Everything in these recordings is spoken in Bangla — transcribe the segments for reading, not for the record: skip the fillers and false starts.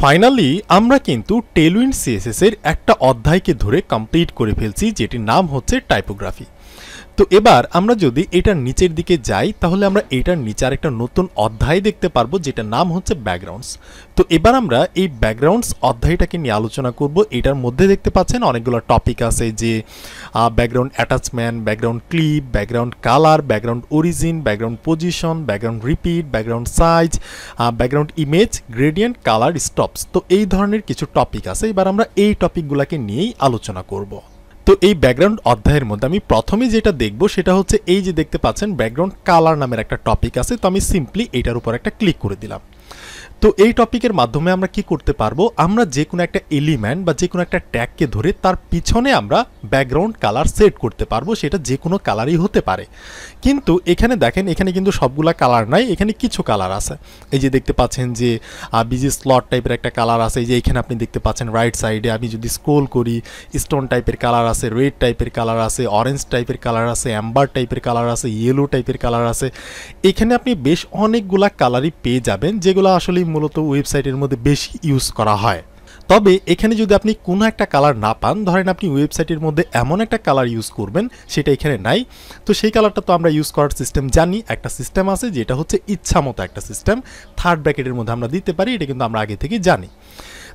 ফাইনালি আমরা কিন্তু টেলউইন্ড সিএসএস এর একটা অধ্যায়কে ধরে কমপ্লিট করে ফেলছি, যেটির নাম হচ্ছে টাইপোগ্রাফি। তো এবার আমরা যদি এটার নিচের দিকে যাই তাহলে আমরা এটার নিচে আরেকটা নতুন অধ্যায় দেখতে পারবো, যেটার নাম হচ্ছে ব্যাকগ্রাউন্ডস। তো এবার আমরা এই ব্যাকগ্রাউন্ডস অধ্যায়টাকে নিয়ে আলোচনা করব। এটার মধ্যে দেখতে পাচ্ছেন অনেকগুলো টপিক আছে, যে background attachment, background clip, background colour, background origin, background position, background repeat, background size, background image, gradient, colour, stops. তো এই ধরনের কিছু টপিক আছে। এবার আমরা এই টপিকগুলোকে নিয়েই আলোচনা করব। তো এই ব্যাকগ্রাউন্ড অধ্যায়ের মধ্যে আমি প্রথমে যেটা দেখব সেটা হচ্ছে এই যে দেখতে পাচ্ছেন ব্যাকগ্রাউন্ড কালার নামের একটা টপিক আছে। তো আমি সিম্পলি এটার উপর একটা ক্লিক করে দিলাম। তো এই টপিকের মাধ্যমে আমরা কি করতে পারবো, আমরা যে কোনো একটা এলিমেন্ট বা যে কোনো একটা ট্যাগকে ধরে তার পিছনে আমরা ব্যাকগ্রাউন্ড কালার সেট করতে পারবো, সেটা যে কোনো কালারই হতে পারে। কিন্তু এখানে দেখেন, এখানে কিন্তু সবগুলা কালার নাই, এখানে কিছু কালার আছে। এই যে দেখতে পাচ্ছেন যে বিজি স্লট টাইপের একটা কালার আছে। এই যে এখানে আপনি দেখতে পাচ্ছেন রাইট সাইডে, আমি যদি স্ক্রোল করি স্টোন টাইপের কালার আছে, রেড টাইপের কালার আছে, অরেঞ্জ টাইপের কালার আছে, অ্যাম্বার টাইপের কালার আছে, ইয়েলো টাইপের কালার আছে। এখানে আপনি বেশ অনেকগুলা কালারই পেয়ে যাবেন, যেগুলো আসলে মূলত ওয়েবসাইটের মধ্যে বেশি ইউজ করা হয়। তবে এখানে যদি আপনি কোনো একটা কালার না পান, ধরেন আপনি ওয়েবসাইটের মধ্যে এমন একটা কালার ইউজ করবেন সেটা এখানে নাই, তো সেই কালারটা তো আমরা ইউজ করার সিস্টেম জানি। একটা সিস্টেম আছে যেটা হচ্ছে ইচ্ছা মতো একটা সিস্টেম, থার্ড ব্র্যাকেটের মধ্যে আমরা দিতে পারি, এটা কিন্তু আমরা আগে থেকে জানি।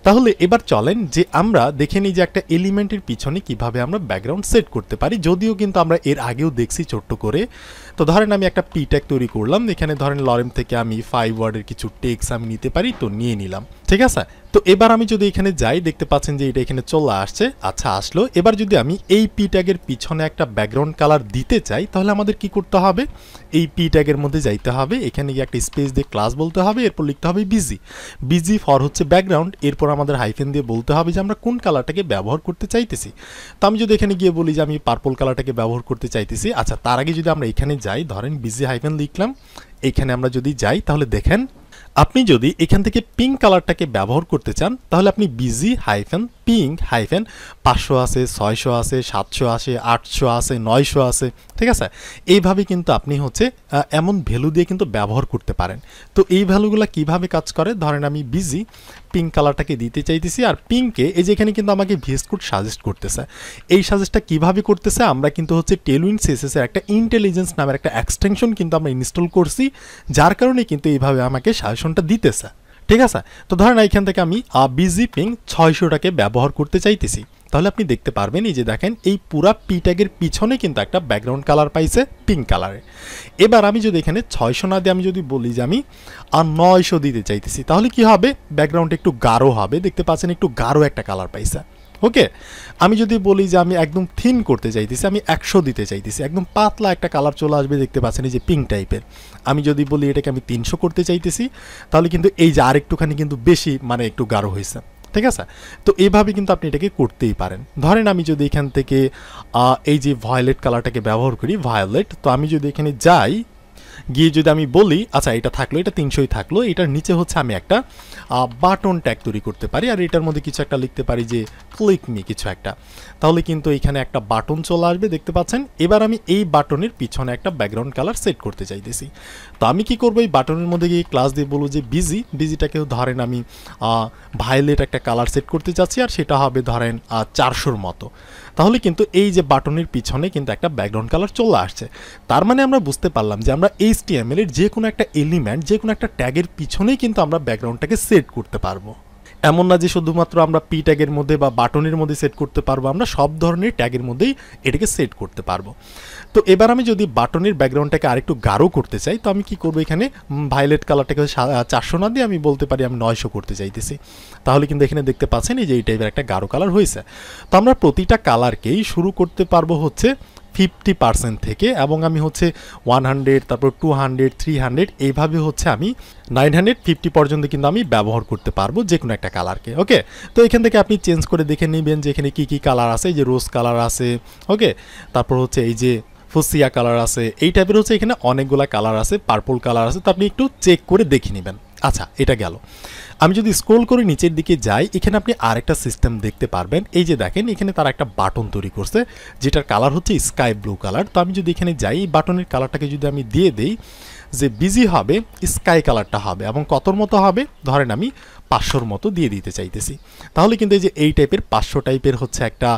তাহলে এবার চলেন যে আমরা দেখে নিই যে একটা এলিমেন্টের পিছনে কিভাবে আমরা ব্যাকগ্রাউন্ড সেট করতে পারি, যদিও কিন্তু আমরা এর আগেও দেখছি ছোট্ট করে। তো ধরেন আমি একটা পি ট্যাগ তৈরি করলাম, এখানে ধরেন লরেম থেকে আমি 5 ওয়ার্ডের কিছু টেক্সট আমি নিতে পারি, তো নিয়ে নিলাম, ঠিক আছে। তো এবার আমি যদি এখানে যাই, দেখতে পাচ্ছেন যে এটা এখানে চলে আসছে। আচ্ছা, আসলো। এবার যদি আমি এই পি ট্যাগের পিছনে একটা ব্যাকগ্রাউন্ড কালার দিতে চাই, তাহলে আমাদের কি করতে হবে, এই পি ট্যাগের মধ্যে যাইতে হবে, এখানে গিয়ে একটা স্পেস দিয়ে ক্লাস বলতে হবে, এরপর লিখতে হবে বিজি। বিজি ফর হচ্ছে ব্যাকগ্রাউন্ড, এরপর আমাদের হাইফেন দিয়ে বলতে হবে যে আমরা কোন কালারটাকে ব্যবহার করতে চাইতেছি। তো আমি যদি এখানে গিয়ে বলি যে আমি পার্পল কালারটাকে ব্যবহার করতে চাইতেছি, আচ্ছা তার আগে যদি আমরা এখানে যাই, ধরেন বিজি হাইফেন লিখলাম, এখানে আমরা যদি যাই তাহলে দেখেন আপনি যদি এখান থেকে পিঙ্ক কালারটাকে ব্যবহার করতে চান, তাহলে আপনি বিজি হাইফেন পিঙ্ক হাইফেন 500 আছে, 600 আছে, 700 আছে, 800 আছে, 900 আছে, ঠিক আছে। এইভাবে কিন্তু আপনি হচ্ছে এমন ভ্যালু দিয়ে কিন্তু ব্যবহার করতে পারেন। তো এই ভ্যালুগুলো কিভাবে কাজ করে, ধরেন আমি বিজি পিঙ্ক কালারটাকে দিতে চাইতেছি, আর পিঙ্কে এই যে এখানে কিন্তু আমাকে ভিএস কোড সাজেস্ট করতেছে। এই সাজেস্টটা কিভাবে করতেছে, আমরা কিন্তু হচ্ছে টেলউইন্ড সিএসএস এর একটা ইন্টেলিজেন্স নামের একটা এক্সটেনশন কিন্তু আমরা ইনস্টল করছি, যার কারণে কিন্তু এইভাবে আমাকে সাজেশনটা দিতেছে, ঠিক আছে। তো ধরেন এখান থেকে আমি বিজি পিং 600টাকে ব্যবহার করতে চাইতেছি, তাহলে আপনি দেখতে পারবেন এই যে দেখেন এই পুরা পি ট্যাগের পিছনে কিন্তু একটা ব্যাকগ্রাউন্ড কালার পাইছে পিঙ্ক কালারে। এবার আমি যদি এখানে 600 না দিয়ে আমি যদি বলি যে আমি 900 দিতে চাইতেছি, তাহলে কি হবে, ব্যাকগ্রাউন্ড একটু গাঢ় হবে, দেখতে পাচ্ছেন একটু গাঢ় একটা কালার পাইছে। ওকে, আমি যদি বলি যে আমি একদম থিন করতে চাইতেছি, আমি 100 দিতে চাইতেছি, একদম পাতলা একটা কালার চলে আসবে, দেখতে পাচ্ছেন এই যে পিঙ্ক টাইপের। আমি যদি বলি এটাকে আমি 300 করতে চাইতেছি, তাহলে কিন্তু এই যে আরেকটুখানি কিন্তু বেশি মানে একটু গাঢ় হয়েছে, ঠিক আছে। তো এইভাবে কিন্তু আপনি এটাকে করতেই পারেন। ধরেন আমি যদি এখান থেকে এই যে ভায়োলেট কালারটাকে ব্যবহার করি, ভায়োলেট, তো আমি যদি এখানে যাই, গিয়ে যদি আমি বলি আচ্ছা এটা থাকলো, এটা 300ই থাকলো, এটার নিচে হচ্ছে আমি একটা বাটন ট্যাগ তৈরি করতে পারি, আর এটার মধ্যে কিছু একটা লিখতে পারি যে ক্লিক মি কিছু একটা, তাহলে কিন্তু এখানে একটা বাটন চলে আসবে, দেখতে পাচ্ছেন। এবার আমি এই বাটনের পিছনে একটা ব্যাকগ্রাউন্ড কালার সেট করতে চাইতেছি, তো আমি কি করবো, এই বাটনের মধ্যে গিয়ে ক্লাস দিয়ে বলবো যে বিজিটাকেও ধরেন আমি ভায়োলেট একটা কালার সেট করতে চাচ্ছি, আর সেটা হবে ধরেন 400-র মতো। তাহলে কিন্তু এই যে বাটনের পিছনে কিন্তু একটা ব্যাকগ্রাউন্ড কালার চলে আসছে। তার মানে আমরা বুঝতে পারলাম যে আমরা HTML এর যে কোনো একটা এলিমেন্ট, যে কোনো একটা ট্যাগের পিছনেই কিন্তু আমরা ব্যাকগ্রাউন্ডটাকে সেট করতে পারবো। এমন না যে শুধুমাত্র আমরা পি ট্যাগের মধ্যে বা বাটনের মধ্যে সেট করতে পারবো, আমরা সব ধরনের ট্যাগের মধ্যেই এটাকে সেট করতে পারবো। তো এবার আমি যদি বাটনের ব্যাকগ্রাউন্ডটাকে আরেকটু গাঢ় করতে চাই, তো আমি কি করবো, এখানে ভায়োলেট কালারটাকে 400 না দিয়ে আমি বলতে পারি আমি 900 করতে চাইতেছি, তাহলে কিন্তু এখানে দেখতে পাচ্ছেন এই যে এই টাইপের একটা গাঢ় কালার হয়েছে। তো আমরা প্রতিটা কালারকেই শুরু করতে পারবো হচ্ছে 50% থেকে, এবং আমি হচ্ছে 100, তারপর 200, 300, এইভাবে হচ্ছে আমি 950 পর্যন্ত কিন্তু আমি ব্যবহার করতে পারবো যে কোনো একটা কালারকে। ওকে, তো এখান থেকে আপনি চেঞ্জ করে দেখে নেবেন যে এখানে কী কী কালার আছে, এই যে রোজ কালার আছে, ওকে, তারপর হচ্ছে এই যে ফুসিয়া কালার আছে, এই টাইপের হচ্ছে এখানে অনেকগুলা কালার আছে, পার্পল কালার আছে, তো আপনি একটু চেক করে দেখে নেবেন। আচ্ছা, এটা গেল। আমি যদি স্ক্রল করে নিচের দিকে যাই, এখানে আপনি আরেকটা সিস্টেম দেখতে পারবেন, এই যে দেখেন এখানে তারা একটা বাটন তৈরি করছে যেটার কালার হচ্ছে স্কাই ব্লু কালার। তো আমি যদি এখানে যাই, বাটনের কালারটাকে যদি আমি দিয়ে দেই যে বিজি হবে স্কাই কালারটা হবে এবং কতর মতো হবে, ধরেন আমি 500-র মতো দিয়ে দিতে চাইতেছি। তাহলে কিন্তু এই যে এই টাইপের 500 টাইপের হচ্ছে একটা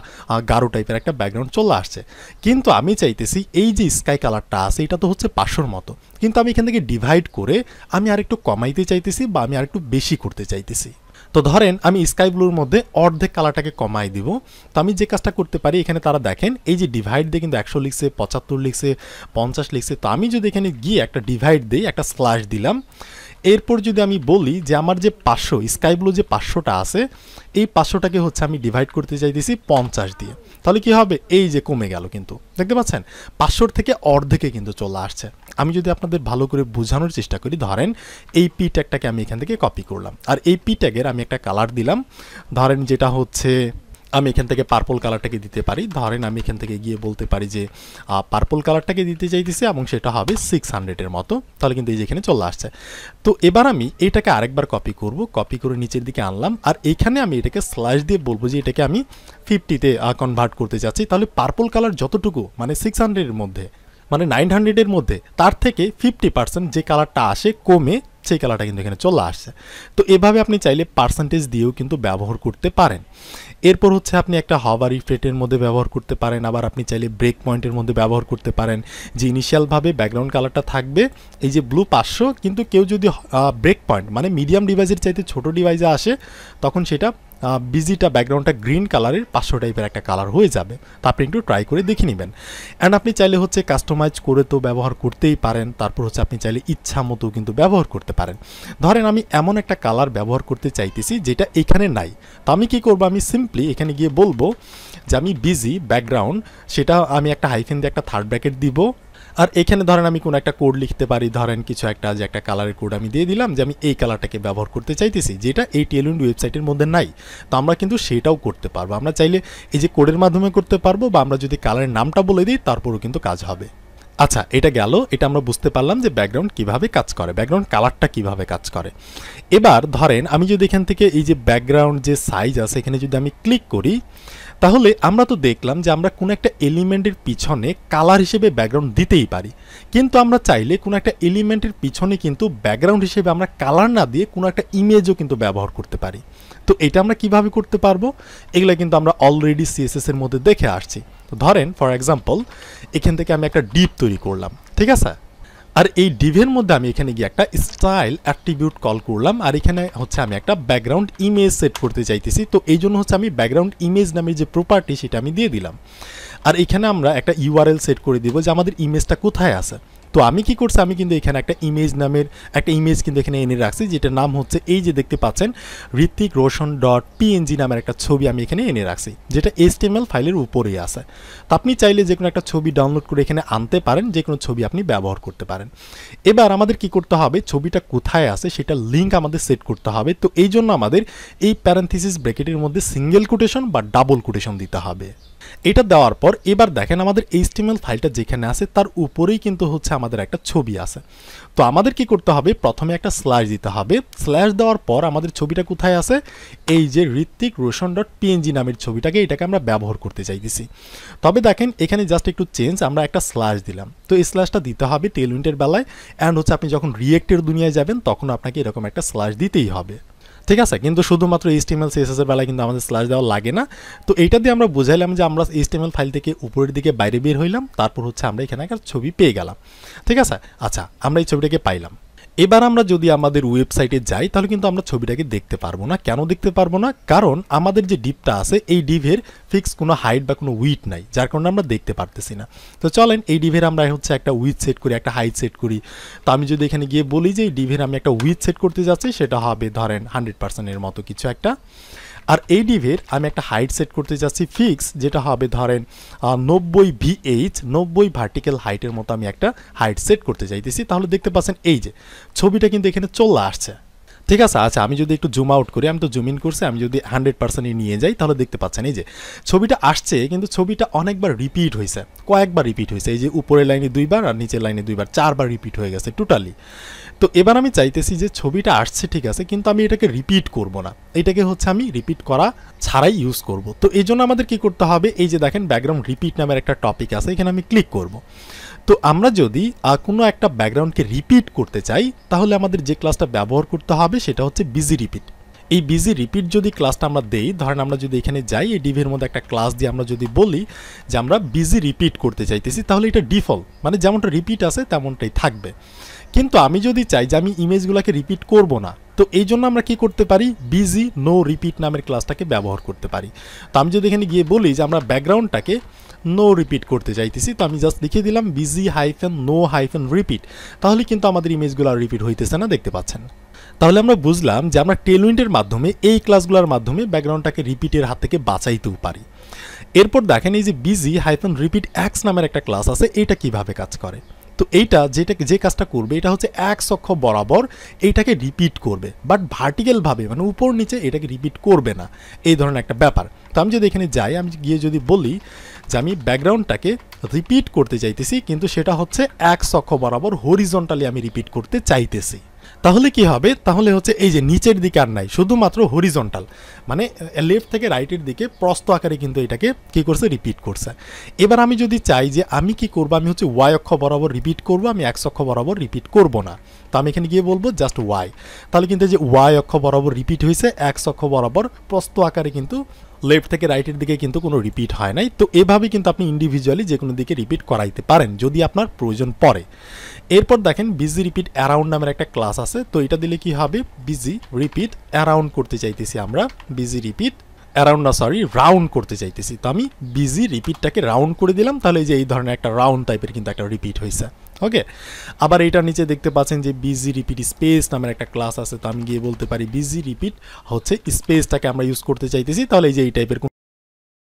গাঢ় টাইপের একটা ব্যাকগ্রাউন্ড চলে আসছে। কিন্তু আমি চাইতেছি এই যে স্কাই কালারটা আছে এটা তো হচ্ছে 500-র মতো, কিন্তু আমি এখান থেকে ডিভাইড করে আমি আরেকটু কমাইতে চাইতেছি বা আমি আরেকটু বেশি করতে চাইতেছি। তো ধরেন আমি স্কাই ব্লুর মধ্যে অর্ধেক কালারটাকে কমাই দিব। তো আমি যে কাজটা করতে পারি, এখানে তারা দেখেন এই যে ডিভাইড দিয়ে কিন্তু 100 লিখছে, 75 লিখছে, 50 লিখছে। তো আমি যদি এখানে গিয়ে একটা ডিভাইড দিই, একটা স্ল্যাশ দিলাম, এরপর যদি আমি বলি যে আমার যে 500 স্কাই ব্লু যে 500টা আছে এই 500টাকে হচ্ছে আমি ডিভাইড করতে চাইতেছি 50 দিয়ে, তাহলে কি হবে, এই যে কমে গেল, কিন্তু দেখতে পাচ্ছেন 500 থেকে অর্ধেকে কিন্তু চলে আসছে। আমি যদি আপনাদের ভালো করে বোঝানোর চেষ্টা করি, ধরেন এই পি ট্যাগটাকে আমি এখান থেকে কপি করলাম, আর এই পি ট্যাগের আমি একটা কালার দিলাম, ধরেন যেটা হচ্ছে আমি এখান থেকে পার্পল কালারটাকে দিতে পারি। ধরেন আমি এখান থেকে গিয়ে বলতে পারি যে পার্পল কালারটাকে দিতে চাইতেছি এবং সেটা হবে 600-এর মতো, তাহলে কিন্তু এই যেখানে চলে আসছে। তো এবার আমি এইটাকে আরেকবার কপি করব, কপি করে নিচের দিকে আনলাম, আর এইখানে আমি এটাকে স্ল্যাশ দিয়ে বলবো যে এটাকে আমি 50-তে কনভার্ট করতে চাচ্ছি। তাহলে পার্পল কালার যতটুকু মানে 600-এর মধ্যে মানে 900-এর মধ্যে তার থেকে 50% যে কালারটা আসে কমে সেই কালারটা কিন্তু এখানে চলে আসছে। তো এভাবে আপনি চাইলে পার্সেন্টেজ দিয়েও কিন্তু ব্যবহার করতে পারেন। এরপর হচ্ছে আপনি একটা হভার রিফ্রেটের মধ্যে ব্যবহার করতে পারেন, আবার আপনি চাইলে ব্রেক পয়েন্টের মধ্যে ব্যবহার করতে পারেন। যে ইনিশিয়ালভাবে ব্যাকগ্রাউন্ড কালারটা থাকবে এই যে ব্লু 500, কিন্তু কেউ যদি ব্রেক পয়েন্ট মানে মিডিয়াম ডিভাইসের চাইতে ছোট ডিভাইসে আসে তখন সেটা বিজিটা ব্যাকগ্রাউন্ডটা গ্রিন কালারের 500 টাইপের একটা কালার হয়ে যাবে। তো আপনি একটু ট্রাই করে দেখে নেবেন। অ্যান্ড আপনি চাইলে হচ্ছে কাস্টমাইজ করে তো ব্যবহার করতেই পারেন, তারপর হচ্ছে আপনি চাইলে ইচ্ছা মতো কিন্তু ব্যবহার করতে পারেন। ধরেন আমি এমন একটা কালার ব্যবহার করতে চাইতেছি যেটা এখানে নাই, তো আমি কি করব, আমি সিম্পলি এখানে গিয়ে বলবো যে আমি বিজি ব্যাকগ্রাউন্ড, সেটা আমি একটা হাইফেন দিয়ে একটা থার্ড ব্র্যাকেট দিব, আর এখানে ধরেন আমি কোনো একটা কোড লিখতে পারি, ধরেন কিছু একটা যে একটা কালারের কোড আমি দিয়ে দিলাম যে আমি এই কালারটাকে ব্যবহার করতে চাইতেছি যেটা এই টেলউইন্ড ওয়েবসাইটের মধ্যে নাই। তো আমরা কিন্তু সেটাও করতে পারবো, আমরা চাইলে এই যে কোডের মাধ্যমে করতে পারবো, বা আমরা যদি কালারের নামটা বলে দিই তারপরও কিন্তু কাজ হবে। আচ্ছা, এটা গেল, এটা আমরা বুঝতে পারলাম যে ব্যাকগ্রাউন্ড কিভাবে কাজ করে, ব্যাকগ্রাউন্ড কালারটা কিভাবে কাজ করে। এবার ধরেন আমি যদি এখান থেকে এই যে ব্যাকগ্রাউন্ড যে সাইজ আছে এখানে যদি আমি ক্লিক করি, তাহলে আমরা তো দেখলাম যে আমরা কোনো একটা এলিমেন্টের পিছনে কালার হিসেবে ব্যাকগ্রাউন্ড দিতেই পারি, কিন্তু আমরা চাইলে কোনো একটা এলিমেন্টের পিছনে কিন্তু ব্যাকগ্রাউন্ড হিসেবে আমরা কালার না দিয়ে কোনো একটা ইমেজও কিন্তু ব্যবহার করতে পারি। তো এটা আমরা কিভাবে করতে পারবো, এগুলো কিন্তু আমরা অলরেডি সিএসএস এর মধ্যে দেখে আসছি। তো ধরেন ফর এক্সাম্পল এখান থেকে আমি একটা ডিপ তৈরি করলাম, ঠিক আছে, আর এই ডিভের মধ্যে আমি এখানে গিয়ে একটা স্টাইল অ্যাট্রিবিউট কল করলাম, আর এখানে হচ্ছে আমি একটা ব্যাকগ্রাউন্ড ইমেজ সেট করতে চাইতেছি। তো এই জন্য হচ্ছে আমি ব্যাকগ্রাউন্ড ইমেজ নামের যে প্রপার্টি সেটা আমি দিয়ে দিলাম, আর এখানে আমরা একটা ইউআরএল সেট করে দিব যে আমাদের ইমেজটা কোথায় আছে। তো আমি কি করছি, আমি কিন্তু এখানে একটা ইমেজ নামের একটা ইমেজ কিন্তু এখানে এনে রাখছি, যেটার নাম হচ্ছে এই যে দেখতে পাচ্ছেন ঋত্বিক রোশন ডট পিএনজি নামের একটা ছবি আমি এখানে এনে রাখছি, যেটা HTML ফাইলের উপরেই আছে। তো আপনি চাইলে যে কোনো একটা ছবি ডাউনলোড করে এখানে আনতে পারেন, যে কোনো ছবি আপনি ব্যবহার করতে পারেন। এবার আমাদের কি করতে হবে, ছবিটা কোথায় আছে সেটা লিঙ্ক আমাদের সেট করতে হবে। তো এই জন্য আমাদের এই প্যারেনথিসিস ব্র্যাকেটের মধ্যে সিঙ্গেল কোটেশন বা ডাবল কোটেশন দিতে হবে। এটা দেওয়ার পর এবার দেখেন আমাদের HTML ফাইলটা যেখানে আছে তার উপরেই কিন্তু হচ্ছে আমাদের একটা ছবি আছে। তো আমাদের কি করতে হবে, প্রথমে একটা স্ল্যাশ দিতে হবে, স্ল্যাশ দেওয়ার পর আমাদের ছবিটা কোথায় আছে, এই যে ঋত্বিক রোশন ডট পিএনজি নামের ছবিটাকে, এটাকে আমরা ব্যবহার করতে চাইতেছি। তবে দেখেন এখানে জাস্ট একটু চেঞ্জ, আমরা একটা স্ল্যাশ দিলাম। তো এই স্ল্যাশটা দিতে হবে টেলউইন্ডের বেলায়, অ্যান্ড হচ্ছে আপনি যখন রিয়েক্টের দুনিয়ায় যাবেন তখন আপনাকে এরকম একটা স্ল্যাশ দিতেই হবে, ঠিক আছে। কিন্তু শুধুমাত্র HTML CSS এর বেলায় কিন্তু আমাদের স্ল্যাশ দেওয়া লাগে না। তো এইটা দিয়ে আমরা বুঝাইলাম যে আমরা HTML ফাইল থেকে উপরের দিকে বাইরে বের হইলাম, তারপর হচ্ছে আমরা এখানে একটা ছবি পেয়ে গেলাম, ঠিক আছে। আচ্ছা, আমরা এই ছবিটাকে পাইলাম। এবার আমরা যদি আমাদের ওয়েবসাইটে যাই তাহলে কিন্তু আমরা ছবিটাকে দেখতে পারবো না। কেন দেখতে পারবো না, কারণ আমাদের যে ডিপটা আছে এই ডিভের ফিক্স কোনো হাইট বা কোনো উইথ নাই, যার কারণে আমরা দেখতে পারতেছি না। তো চলেন এই ডিভের আমরা হচ্ছে একটা উইথ সেট করি, একটা হাইট সেট করি। তো আমি যদি এখানে গিয়ে বলি যে এই ডিভের আমি একটা উইথ সেট করতে যাচ্ছি, সেটা হবে ধরেন 100% এর মতো কিছু একটা, আর এই ডিভের আমি একটা হাইট সেট করতে যাচ্ছি ফিক্স, যেটা হবে ধরেন 90 VH 90 ভার্টিক্যাল হাইটের মতো আমি একটা হাইট সেট করতে চাইতেছি। তাহলে দেখতে পাচ্ছেন এই যে ছবিটা কিন্তু এখানে চলে আসছে, ঠিক আছে। আচ্ছা, আমি যদি একটু জুম আউট করি, আমি তো জুম ইন করছি, আমি যদি 100% নিয়ে যাই তাহলে দেখতে পাচ্ছেন এই যে ছবিটা আসছে, কিন্তু ছবিটা অনেকবার রিপিট হয়েছে, কয়েকবার রিপিট হয়েছে। এই যে উপরের লাইনে 2বার আর নিচের লাইনে 2বার, 4বার রিপিট হয়ে গেছে টোটালি। তো এবার আমি চাইতেছি যে ছবিটা আসছে ঠিক আছে, কিন্তু আমি এটাকে রিপিট করব না, এটাকে হচ্ছে আমি রিপিট করা ছাড়াই ইউজ করব। তো এই জন্য আমাদের কি করতে হবে, এই যে দেখেন ব্যাকগ্রাউন্ড রিপিট নামের একটা টপিক আছে, এখানে আমি ক্লিক করব। তো আমরা যদি কোনো একটা ব্যাকগ্রাউন্ডকে রিপিট করতে চাই তাহলে আমাদের যে ক্লাসটা ব্যবহার করতে হবে সেটা হচ্ছে বিজি রিপিট। এই বিজি রিপিট যদি ক্লাসটা আমরা দেই, ধরেন আমরা যদি এখানে যাই এই ডিভির মধ্যে একটা ক্লাস দিয়ে আমরা যদি বলি যে আমরা বিজি রিপিট করতে চাইতেছি, তাহলে এটা ডিফল্ট মানে যেমনটা রিপিট আছে তেমনটাই থাকবে। কিন্তু আমি যদি চাই যে আমি ইমেজগুলোকে রিপিট করব না, তো এই জন্য আমরা কি করতে পারি, বিজি নো রিপিট নামের ক্লাসটাকে ব্যবহার করতে পারি। তো আমি যদি এখানে গিয়ে বলি যে আমরা ব্যাকগ্রাউন্ডটাকে নো রিপিট করতে চাইতেছি, তো আমি জাস্ট লিখে দিলাম BG hyphen no hyphen repeat, তাহলে কিন্তু আমাদের ইমেজগুলো আর রিপিট হইতেছে না, দেখতে পাচ্ছেন। তাহলে আমরা বুঝলাম যে আমরা টেলউইন্ডের মাধ্যমে এই ক্লাসগুলোর মাধ্যমে ব্যাকগ্রাউন্ডটাকে রিপিটের হাত থেকে বাঁচাইতেও পারি। এরপর দেখেন এই যে বিজি হাইফেন রিপিট এক্স নামের একটা ক্লাস আছে, এটা কিভাবে কাজ করে। তো এইটা যে কাজটা করবে এটা হচ্ছে এক্স অক্ষ বরাবর এইটাকে রিপিট করবে, বাট ভার্টিক্যালভাবে মানে উপর নিচে এটাকে রিপিট করবে না, এই ধরনের একটা ব্যাপার। তো আমি যদি এখানে যাই, আমি গিয়ে যদি বলি যে আমি ব্যাকগ্রাউন্ডটাকে রিপিট করতে চাইতেছি, কিন্তু সেটা হচ্ছে এক্স অক্ষ বরাবর হরিজন্টালি আমি রিপিট করতে চাইতেছি, তাহলে কি হবে, তাহলে হচ্ছে এই যে নিচের দিকে আর নাই, শুধুমাত্র হরিজন্টাল মানে লেফট থেকে রাইটের দিকে প্রস্থ আকারে কিন্তু এটাকে কি করছে, রিপিট করছে। এবার আমি যদি চাই যে আমি কি করব, আমি হচ্ছে ওয়াই অক্ষ বরাবর রিপিট করব, আমি এক্স অক্ষ বরাবর রিপিট করব না, তো আমি এখানে গিয়ে বলবো জাস্ট ওয়াই, তাহলে কিন্তু যে ওয়াই অক্ষ বরাবর রিপিট হয়েছে, এক্স অক্ষ বরাবর প্রস্থ আকারে কিন্তু লেফট থেকে রাইটের দিকে কিন্তু কোনো রিপিট হয় নাই। তো এভাবে কিন্তু আপনি ইন্ডিভিজুয়ালি যে কোনো দিকে রিপিট করাইতে পারেন যদি আপনার প্রয়োজন পড়ে। এরপর দেখেন বিজি রিপিট অ্যারাউন্ড নামের একটা ক্লাস আছে, তো এটা দিলে কি হবে, বিজি রিপিট অ্যারাউন্ড করতে চাইতেছি আমরা, বিজি রিপিট অ্যারাউন্ড না সরি রাউন্ড করতে চাইতেছি, তো আমি বিজি রিপিটটাকে রাউন্ড করে দিলাম, তাহলে যে এই ধরনের একটা রাউন্ড টাইপের কিন্তু একটা রিপিট হয়েছে। ওকে, আবার এইটার নিচে দেখতে পাচ্ছেন যে বিজি রিপিট স্পেস নামের একটা ক্লাস আছে, তো আমি গিয়ে বলতে পারি বিজি রিপিট হচ্ছে স্পেসটাকে আমরা ইউজ করতে চাইতেছি, তাহলে এই যে এই টাইপের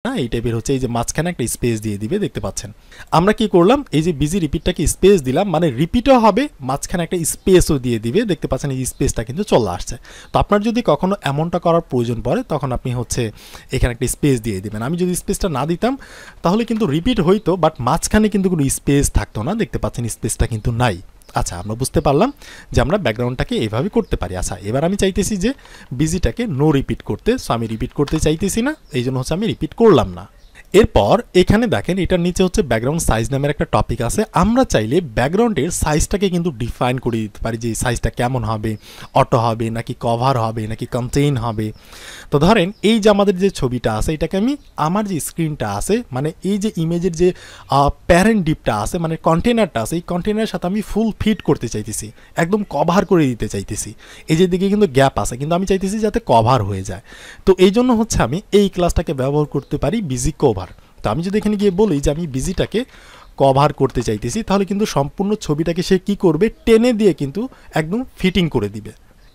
না এই টাইপের হচ্ছে এই যে মাঝখানে একটা স্পেস দিয়ে দিবে, দেখতে পাচ্ছেন। আমরা কি করলাম, এই যে বিজি রিপিটটাকে স্পেস দিলাম, মানে রিপিটও হবে, মাঝখানে একটা স্পেসও দিয়ে দিবে, দেখতে পাচ্ছেন এই স্পেসটা কিন্তু চলে আসছে। তো আপনার যদি কখনো এমনটা করার প্রয়োজন পড়ে তখন আপনি হচ্ছে এখানে একটা স্পেস দিয়ে দিবেন। আমি যদি স্পেসটা না দিতাম তাহলে কিন্তু রিপিট হইতো, বাট মাঝখানে কিন্তু কোনো স্পেস থাকতো না, দেখতে পাচ্ছেন স্পেসটা কিন্তু নাই। আচ্ছা, আমরা বুঝতে পারলাম যে আমরা ব্যাকগ্রাউন্ডটাকে এভাবে করতে পারি। আচ্ছা, এবার আমি চাইতেছি যে বিজিটাকে নো রিপিট করতে, সো আমি রিপিট করতে চাইতেছি না, এই জন্য হচ্ছে আমি রিপিট করলাম না। এরপর এখানে দেখেন এটার নিচে হচ্ছে ব্যাকগ্রাউন্ড সাইজ নামের একটা টপিক আছে, আমরা চাইলে ব্যাকগ্রাউন্ডের সাইজটাকে কিন্তু ডিফাইন করে দিতে পারি যে সাইজটা কেমন হবে, অটো হবে নাকি কভার হবে নাকি কন্টেইন হবে। তো ধরেন এই যে আমাদের যে ছবিটা আছে এটাকে আমি আমার যে স্ক্রিনটা আছে মানে এই যে ইমেজের যে প্যারেন্ট ডিপটা আছে মানে কন্টেনারটা আছে, এই কন্টেনারের সাথে আমি ফুল ফিট করতে চাইতেছি, একদম কভার করে দিতে চাইতেছি। এই যে দিকে কিন্তু গ্যাপ আছে, কিন্তু আমি চাইতেছি যাতে কভার হয়ে যায়। তো এই জন্য হচ্ছে আমি এই ক্লাসটাকে ব্যবহার করতে পারি বিজি কভার। তো আমি যদি এখানে গিয়ে বলি যে আমি বিজিটাকে কভার করতে চাইতেছি, তাহলে কিন্তু সম্পূর্ণ ছবিটাকে সে কি করবে, টেনে দিয়ে কিন্তু একদম ফিটিং করে দিবে।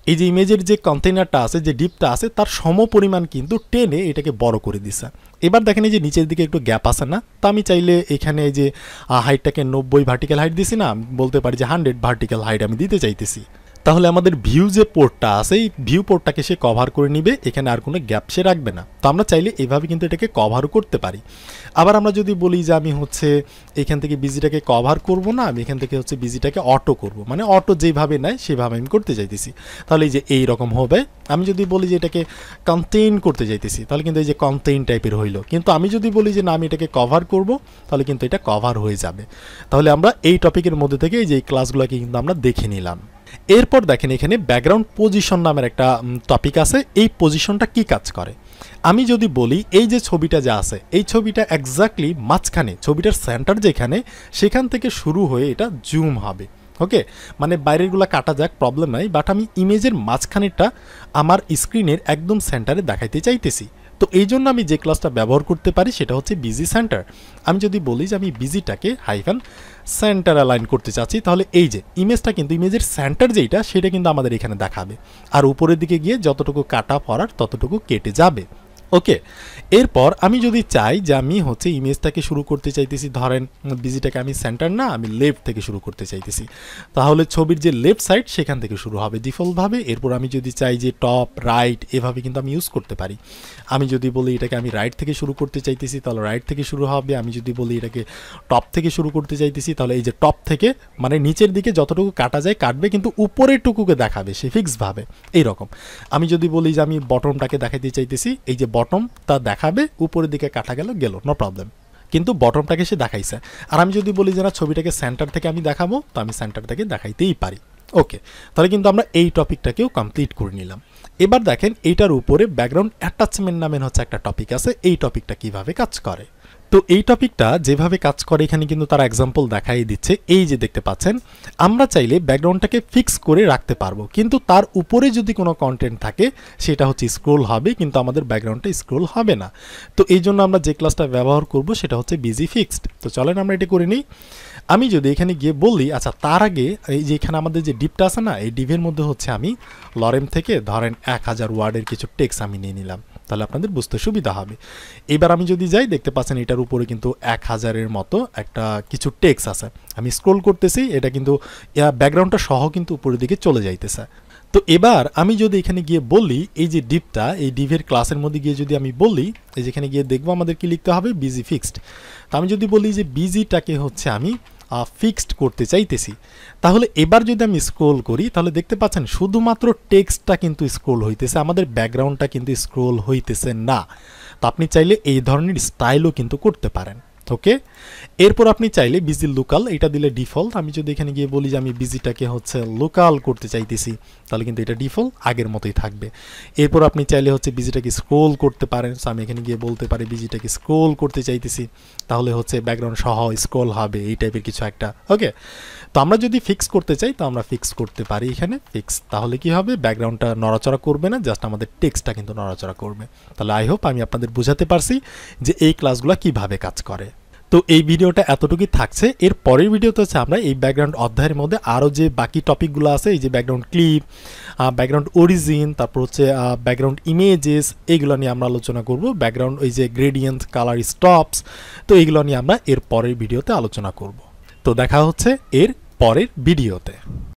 এই যে ইমেজের যে কন্টেনারটা আছে, যে ডিপটা আছে, তার সম পরিমাণ কিন্তু টেনে এটাকে বড় করে দিছে। এবার দেখেন এই যে নিচের দিকে একটু গ্যাপ আছে না, তো আমি চাইলে এখানে এই যে হাইটটাকে 90 ভার্টিক্যাল হাইট দিছি না, বলতে পারি যে 100 ভার্টিক্যাল হাইট আমি দিতে চাইতেছি। তাহলে আমাদের ভিউ যে পোর্টটা আছে এই ভিউ পোর্টটাকে সে কভার করে নিবে, এখানে আর কোনো গ্যাপ সে রাখবে না। তো আমরা চাইলে এইভাবে কিন্তু এটাকে কভারও করতে পারি। আবার আমরা যদি বলি যে আমি হচ্ছে এখান থেকে বিজিটাকে কভার করব না, আমি এখান থেকে হচ্ছে বিজিটাকে অটো করব, মানে অটো যেভাবে নেয় সেভাবে আমি করতে চাইতেছি, তাহলে এই যে এই রকম হবে। আমি যদি বলি যে এটাকে কন্টেইন করতে চাইতেছি, তাহলে কিন্তু এই যে কন্টেইন টাইপের হইলো। কিন্তু আমি যদি বলি যে না আমি এটাকে কভার করব, তাহলে কিন্তু এটা কভার হয়ে যাবে। তাহলে আমরা এই টপিকের মধ্যে থেকে এই যে ক্লাসগুলোকে কিন্তু আমরা দেখে নিলাম। এরপর দেখেন এখানে ব্যাকগ্রাউন্ড পজিশন নামের একটা টপিক আছে, এই পজিশনটা কি কাজ করে। আমি যদি বলি এই যে ছবিটা যা আছে এই ছবিটা এক্স্যাক্টলি মাঝখানে, ছবিটার সেন্টার যেখানে সেখান থেকে শুরু হয়ে এটা জুম হবে। ওকে, মানে বাইরেরগুলো কাটা যাক, প্রবলেম নাই, বাট আমি ইমেজের মাঝখানেরটা আমার স্ক্রিনের একদম সেন্টারে দেখাইতে চাইতেছি। তো এই জন্য আমি যে ক্লাসটা ব্যবহার করতে পারি সেটা হচ্ছে বিজি সেন্টার। আমি যদি বলি যে আমি বিজিটাকে হাইফান সেন্টার অ্যালাইন করতে চাচ্ছি, তাহলে এই যে ইমেজটা কিন্তু ইমেজের সেন্টার যেটা সেটা কিন্তু আমাদের এখানে দেখাবে, আর উপরের দিকে গিয়ে যতটুকু কাটা পড়ার ততটুকু কেটে যাবে। ওকে, এরপর আমি যদি চাই যে আমি হচ্ছে ইমেজটাকে শুরু করতে চাইতেছি, ধরেন বিজিটাকে আমি সেন্টার না, আমি লেফট থেকে শুরু করতে চাইতেছি, তাহলে ছবির যে লেফট সাইড সেখান থেকে শুরু হবে ডিফল্টভাবে। এরপর আমি যদি চাই যে টপ রাইট এভাবে কিন্তু আমি ইউজ করতে পারি। আমি যদি বলি এটাকে আমি রাইট থেকে শুরু করতে চাইতেছি তাহলে রাইট থেকে শুরু হবে। আমি যদি বলি এটাকে টপ থেকে শুরু করতে চাইতেছি তাহলে এই যে টপ থেকে মানে নিচের দিকে যতটুকু কাটা যায় কাটবে, কিন্তু উপরের টুকুকে দেখাবে সে ফিক্সভাবে এইরকম। আমি যদি বলি যে আমি বটমটাকে দেখাতে চাইতেছি, এই যে বটম তা দেখাবে, উপরের দিকে কাটা গেল নো প্রবলেম, কিন্তু বটমটাকে সে দেখাইছে। আর আমি যদি বলি যে না ছবিটাকে সেন্টার থেকে আমি দেখাবো, তো আমি সেন্টার থেকে দেখাইতেই পারি। ওকে, তাহলে কিন্তু আমরা এই টপিকটাকেও কমপ্লিট করে নিলাম। এবার দেখেন এইটার উপরে ব্যাকগ্রাউন্ড অ্যাটাচমেন্ট নামের হচ্ছে একটা টপিক আছে, এই টপিকটা কিভাবে কাজ করে। তো এই টপিকটা যেভাবে কাজ করে এখানে কিন্তু তারা এক্সাম্পল দেখাই দিচ্ছে। এই যে দেখতে পাচ্ছেন, আমরা চাইলে ব্যাকগ্রাউন্ডটাকে ফিক্স করে রাখতে পারবো, কিন্তু তার উপরে যদি কোনো কন্টেন্ট থাকে সেটা হচ্ছে স্ক্রোল হবে, কিন্তু আমাদের ব্যাকগ্রাউন্ডটা স্ক্রোল হবে না। তো এই জন্য আমরা যে ক্লাসটা ব্যবহার করব সেটা হচ্ছে বিজি ফিক্সড। তো চলেন আমরা এটা করে নিই। আমি যদি এখানে গিয়ে বলি, আচ্ছা তার আগে এই যে এখানে আমাদের যে ডিপটা আছে না, এই ডিপের মধ্যে হচ্ছে আমি লরেম থেকে ধরেন 1000 ওয়ার্ডের কিছু টেক্সট আমি নিয়ে নিলাম, তাহলে আপনাদের বুঝতে সুবিধা হবে। এবার আমি যদি যাই, দেখতে পাচ্ছেন এটার উপরে কিন্তু 1000-এর মতো একটা কিছু টেক্সট আছে। আমি স্ক্রোল করতেছি, এটা কিন্তু ব্যাকগ্রাউন্ডটা সহ কিন্তু উপরের দিকে চলে যাইতেছে। তো এবার আমি যদি এখানে গিয়ে বলি এই যে ডিপটা, এই ডিপের ক্লাসের মধ্যে গিয়ে যদি আমি বলি, এই যেখানে গিয়ে দেখবো আমাদের কি লিখতে হবে, বিজি ফিক্সড। তো আমি যদি বলি যে বিজিটাকে হচ্ছে আমি ফিক্সড করতে চাইতেছি, তাহলে এবার যদি আমি স্ক্রোল করি তাহলে দেখতে পাচ্ছেন শুধুমাত্র টেক্সটটা কিন্তু স্ক্রোল হইতেছে, আমাদের ব্যাকগ্রাউন্ডটা কিন্তু স্ক্রোল হইতেছে না। তো আপনি চাইলে এই ধরনের স্টাইলও কিন্তু করতে পারেন। ওকে, এরপর আপনি চাইলে বিজি লোকাল এটা দিলে ডিফল্ট। আমি যদি এখানে গিয়ে বলি যে আমি বিজিটাকে হচ্ছে লোকাল করতে চাইতেছি, তাহলে কিন্তু এটা ডিফল্ট আগের মতোই থাকবে। এরপর আপনি চাইলে হচ্ছে বিজিটাকে স্ক্রোল করতে পারেন। সো আমি এখানে গিয়ে বলতে পারি বিজিটাকে স্ক্রোল করতে চাইতেছি, তাহলে হচ্ছে ব্যাকগ্রাউন্ড সহ স্ক্রোল হবে, এই টাইপের কিছু একটা। ওকে, তো আমরা যদি ফিক্স করতে চাই তো আমরা ফিক্স করতে পারি এখানে ফিক্স, তাহলে কি হবে, ব্যাকগ্রাউন্ডটা নড়াচড়া করবে না, জাস্ট আমাদের টেক্সটটা কিন্তু নড়াচড়া করবে। তাহলে আই হোপ আমি আপনাদের বোঝাতে পারছি যে এই ক্লাসগুলো কিভাবে কাজ করে। তো এই ভিডিওটা এতটুকুই থাকছে। এর পরের ভিডিওতে হচ্ছে আমরা এই ব্যাকগ্রাউন্ড অধ্যায়ের মধ্যে আরও যে বাকি টপিকগুলো আছে, এই যে ব্যাকগ্রাউন্ড ক্লিপ, ব্যাকগ্রাউন্ড অরিজিন, তারপর হচ্ছে ব্যাকগ্রাউন্ড ইমেজেস, এইগুলো নিয়ে আমরা আলোচনা করব। ব্যাকগ্রাউন্ড ওই যে গ্রেডিয়েন্ট, কালার স্টপস, তো এইগুলো নিয়ে আমরা এর পরের ভিডিওতে আলোচনা করব। তো দেখা হচ্ছে এর পরের ভিডিওতে।